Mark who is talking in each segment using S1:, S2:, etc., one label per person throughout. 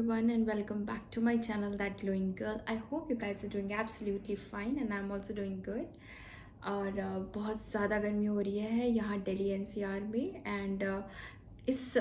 S1: everyone and welcome back to my channel That Glowing Girl. I hope you guys are doing absolutely fine and I'm also doing good. और बहुत ज़्यादा गर्मी हो रही है यहाँ दिल्ली एनसीआर में एंड इस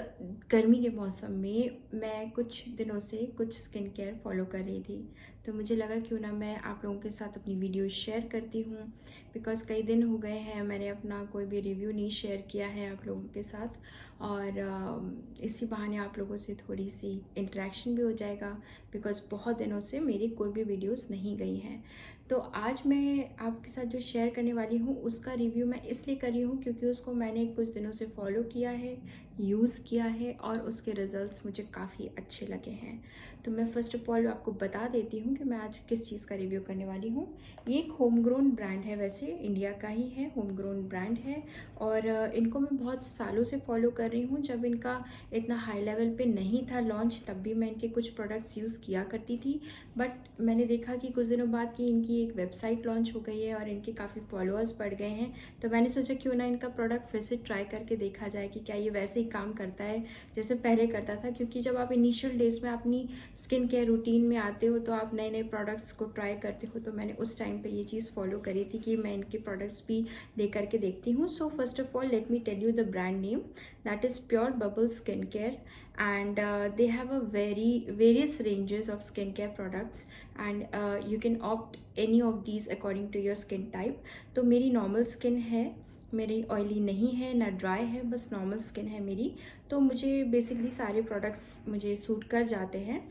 S1: गर्मी के मौसम में मैं कुछ दिनों से कुछ स्किन केयर फॉलो कर रही थी, तो मुझे लगा क्यों ना मैं आप लोगों के साथ अपनी वीडियो शेयर करती हूँ। बिकॉज़ कई दिन हो गए हैं मैंने अपना कोई भी रिव्यू नहीं शेयर किया है आप लोगों के साथ, और इसी बहाने आप लोगों से थोड़ी सी इंटरेक्शन भी हो जाएगा। बिकॉज़ बहुत दिनों से मेरी कोई भी वीडियोस नहीं गई हैं, तो आज मैं आपके साथ जो शेयर करने वाली हूँ उसका रिव्यू मैं इसलिए कर रही हूँ क्योंकि उसको मैंने कुछ दिनों से फॉलो किया है, यूज़ किया है और उसके रिज़ल्ट्स मुझे काफ़ी अच्छे लगे हैं। तो मैं फ़र्स्ट ऑफ़ ऑल आपको बता देती हूँ कि मैं आज किस चीज़ का रिव्यू करने वाली हूँ। ये एक होम ग्रोन ब्रांड है, वैसे इंडिया का ही है, होम ग्रोन ब्रांड है और इनको मैं बहुत सालों से फॉलो कर रही हूँ। जब इनका इतना हाई लेवल पे नहीं था लॉन्च तब भी मैं इनके कुछ प्रोडक्ट्स यूज़ किया करती थी, बट मैंने देखा कि कुछ दिनों बाद कि इनकी एक वेबसाइट लॉन्च हो गई है और इनके काफ़ी फॉलोअर्स बढ़ गए हैं, तो मैंने सोचा क्यों ना इनका प्रोडक्ट फिर से ट्राई करके देखा जाए कि क्या ये वैसे ही काम करता है जैसे पहले करता था। क्योंकि जब आप इनिशियल डेज में अपनी स्किन केयर रूटीन में आते हो तो आप नए नए प्रोडक्ट्स को ट्राई करते हो, तो मैंने उस टाइम पे ये चीज़ फॉलो करी थी कि मैं इनके प्रोडक्ट्स भी ले करके देखती हूँ। So first of all let me tell you the brand name, that is Pure Bubble Skincare, and they have a various ranges of skincare products, and you can opt any of these according to your skin type. तो मेरी normal skin है, मेरी oily नहीं है ना dry है, बस normal skin है मेरी, तो मुझे बेसिकली सारे प्रोडक्ट्स मुझे सूट कर जाते हैं।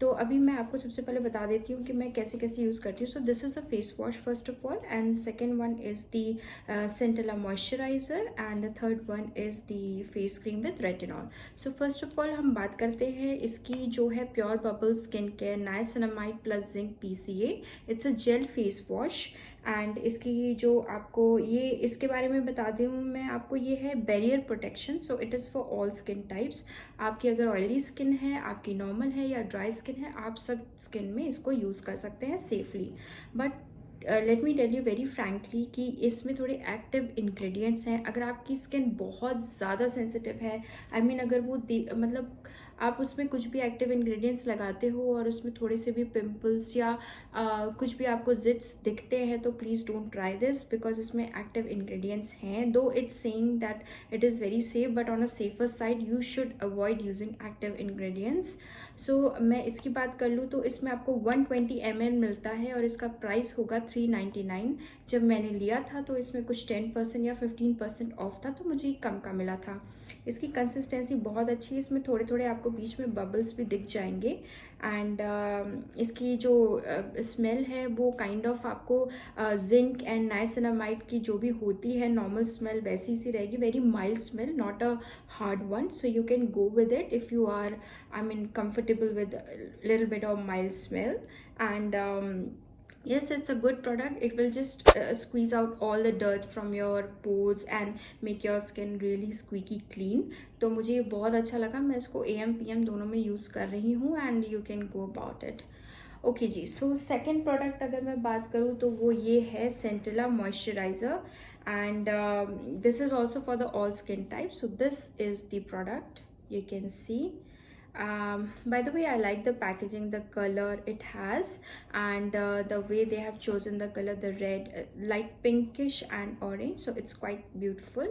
S1: तो अभी मैं आपको सबसे पहले बता देती हूँ कि मैं कैसे कैसे यूज़ करती हूँ। सो this is the face wash first of all, and second one is the Centella moisturiser, and the third one is the face cream with retinol. So first of all हम बात करते हैं इसकी जो है pure bubble skin care niacinamide plus zinc PCA. It's a jail face wash, and इसकी जो आपको ये इसके बारे में बता दूँ मैं आपको, ये है barrier protection. So it is for all skin types. आपकी अगर ऑयली स्किन है, आपकी नॉर्मल है या ड्राई स्किन है, आप सब स्किन में इसको यूज़ कर सकते हैं safely. But let me tell you very frankly कि इसमें थोड़े एक्टिव इंग्रेडिएंट्स हैं। अगर आपकी स्किन बहुत ज़्यादा सेंसिटिव है, आई मीन अगर वो मतलब आप उसमें कुछ भी एक्टिव इंग्रेडिएंट्स लगाते हो और उसमें थोड़े से भी पिंपल्स या कुछ भी आपको जिट्स दिखते हैं, तो please don't try this because इसमें एक्टिव इंग्रेडिएंट्स हैं। Though it's saying that it is very safe, but on a safer side you should avoid using active ingredients. So मैं इसकी बात कर लूँ तो इसमें आपको 120 ml मिलता है और इसका प्राइस होगा 399। जब मैंने लिया था तो इसमें कुछ 10% या 15% ऑफ था, तो मुझे कम का मिला था। इसकी कंसिस्टेंसी बहुत अच्छी है, इसमें थोड़े थोड़े आपको बीच में बबल्स भी दिख जाएंगे, एंड इसकी जो स्मेल है वो काइंड ऑफ आपको जिंक एंड नाइसिनामाइड की जो भी होती है नॉर्मल स्मेल वैसी सी रहेगी, very mild smell, not a hard one. So you can go with it if you are I mean comfortable with a little bit of mild smell, and yes, it's a good product. It will just squeeze out all the dirt from your pores and make your skin really squeaky clean. तो मुझे ये बहुत अच्छा लगा, मैं इसको AM PM दोनों में यूज़ कर रही हूँ, and you can go about it. Okay ji, so second product अगर मैं बात करूँ तो वो ये है centella moisturiser, and this is also for the all skin type. So this is the product you can see. By the way, I like the packaging, the color it has, and the way they have chosen the color, the red, light pinkish and orange, so it's quite beautiful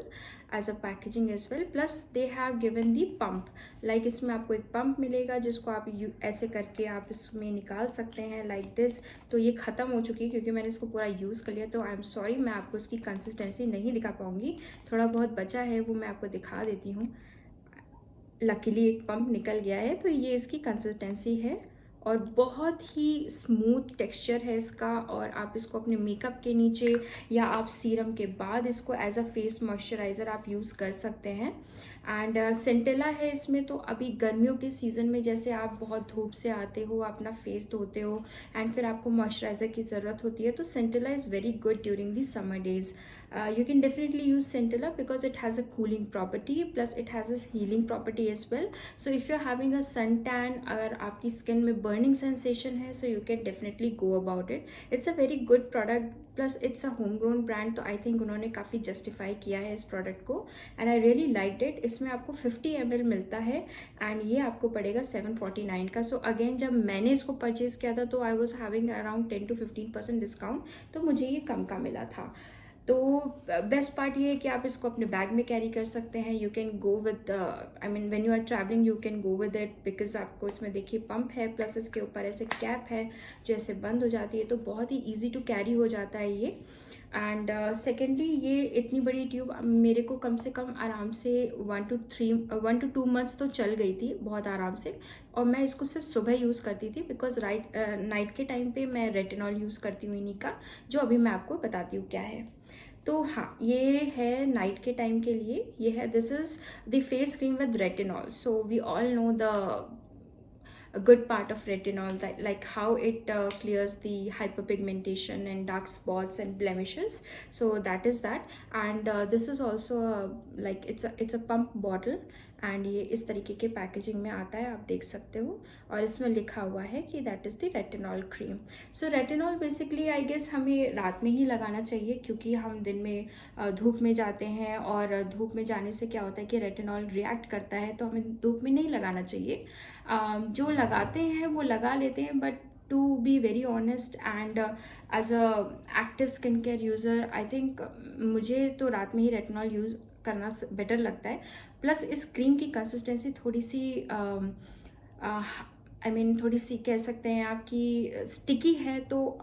S1: as a packaging as well. Plus they have given the pump, like इसमें आपको एक pump मिलेगा जिसको आप ऐसे करके आप इसमें निकाल सकते हैं लाइक दिस। तो ये ख़त्म हो चुकी है क्योंकि मैंने इसको पूरा यूज़ कर लिया, तो आई एम सॉरी मैं आपको इसकी कंसिस्टेंसी नहीं दिखा पाऊँगी, थोड़ा बहुत बचा है वो मैं आपको दिखा देती हूँ। लकीली एक पंप निकल गया है, तो ये इसकी कंसिस्टेंसी है और बहुत ही स्मूथ टेक्सचर है इसका, और आप इसको अपने मेकअप के नीचे या आप सीरम के बाद इसको एज अ फेस मॉइस्चराइज़र आप यूज़ कर सकते हैं। एंड सेंटेला है इसमें, तो अभी गर्मियों के सीज़न में जैसे आप बहुत धूप से आते हो, अपना फेस धोते हो एंड फिर आपको मॉइस्चराइज़र की ज़रूरत होती है, तो Centella is very good during the summer days. you can definitely use Centella because it has a cooling property plus it has a healing property as well. So if you're having a suntan, अगर आपकी skin में burning sensation है, so you can definitely go about it. It's a very good product plus it's a homegrown brand, तो I think उन्होंने काफ़ी justify किया है इस product को and I really liked it. इसमें आपको 50 ml मिलता है and ये आपको पड़ेगा 749 का. So again जब मैंने इसको purchase किया था तो I was having around 10 to 15% discount, तो मुझे ये कम का मिला था. तो बेस्ट पार्ट ये है कि आप इसको अपने बैग में कैरी कर सकते हैं. You can go with I mean when you are travelling you can go with it because आपको इसमें देखिए पंप है प्लस इसके ऊपर ऐसे कैप है जो ऐसे बंद हो जाती है, तो बहुत ही ईजी टू कैरी हो जाता है ये. एंड सेकेंडली ये इतनी बड़ी ट्यूब मेरे को कम से कम आराम से 1 to 2 months तो चल गई थी बहुत आराम से. और मैं इसको सिर्फ सुबह यूज़ करती थी बिकॉज नाइट के टाइम पे मैं रेटिनॉल यूज़ करती हूँ इन्हीं का, जो अभी मैं आपको बताती हूँ क्या है. तो हाँ, ये है नाइट के टाइम के लिए. ये है, this is the face cream with retinol. So we all know the a good part of retinol, that like how it clears the hyperpigmentation and dark spots and blemishes. So that is that. And this is also like it's a pump bottle and ये इस तरीके के packaging में आता है, आप देख सकते हो. और इसमें लिखा हुआ है कि that is the retinol cream. So retinol basically I guess हमें रात में ही लगाना चाहिए क्योंकि हम दिन में धूप में जाते हैं और धूप में जाने से क्या होता है कि रेटिनॉल रिएक्ट करता है, तो हमें धूप में नहीं लगाना चाहिए. जो लगाते हैं वो लगा लेते हैं, but to be very honest and as a active skin care user I think मुझे तो रात में ही रेटिनॉल यूज़ करना बेटर लगता है. प्लस इस क्रीम की कंसिस्टेंसी थोड़ी सी आई मीन थोड़ी सी कह सकते हैं आपकी स्टिकी है, तो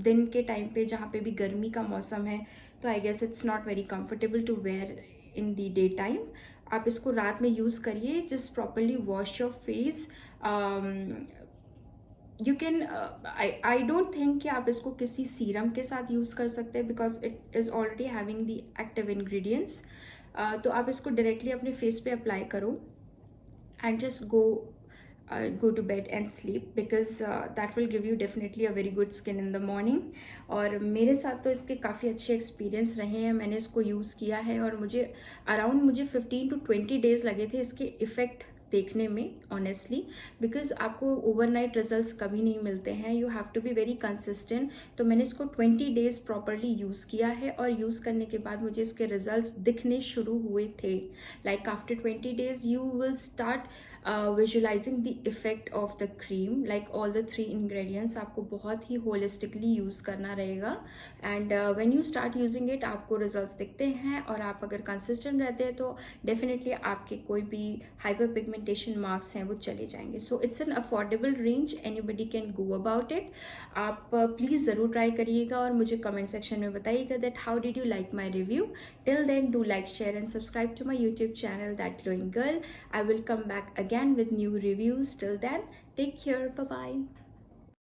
S1: दिन के टाइम पे जहाँ पे भी गर्मी का मौसम है तो I guess it's not very comfortable to wear in the day time. आप इसको रात में यूज़ करिए, just properly wash your face. You can I don't think कि आप इसको किसी सीरम के साथ यूज़ कर सकते हैं because it is already having the active ingredients. तो आप इसको डायरेक्टली अपने फेस पे अप्लाई करो and just go to bed and sleep because that will give you definitely a very good skin in the morning. और मेरे साथ तो इसके काफ़ी अच्छे एक्सपीरियंस रहे हैं. मैंने इसको यूज़ किया है और मुझे 15 to 20 days लगे थे इसके इफ़ेक्ट देखने में ऑनेस्टली, बिकॉज आपको ओवरनाइट रिजल्ट्स कभी नहीं मिलते हैं. You have to be very consistent. तो मैंने इसको 20 days प्रॉपरली यूज़ किया है और यूज़ करने के बाद मुझे इसके रिजल्ट्स दिखने शुरू हुए थे. Like after 20 days you will start visualising the effect of the cream. Like all the 3 ingredients आपको बहुत ही होलिस्टिकली यूज़ करना रहेगा. And when you start using it आपको रिजल्ट्स दिखते हैं और आप अगर कंसिस्टेंट रहते हैं तो डेफिनेटली आपके कोई भी हाइपर पिगमेंटेशन मार्क्स हैं वो चले जाएंगे. So it's an affordable range, anybody can go about it. आप प्लीज़ ज़रूर ट्राई करिएगा और मुझे कमेंट सेक्शन में बताइएगा that how did you like my review. Till then do like, share and subscribe to my YouTube channel, That Glowing Girl. I will come back again with new reviews. Till then, take care. Bye bye.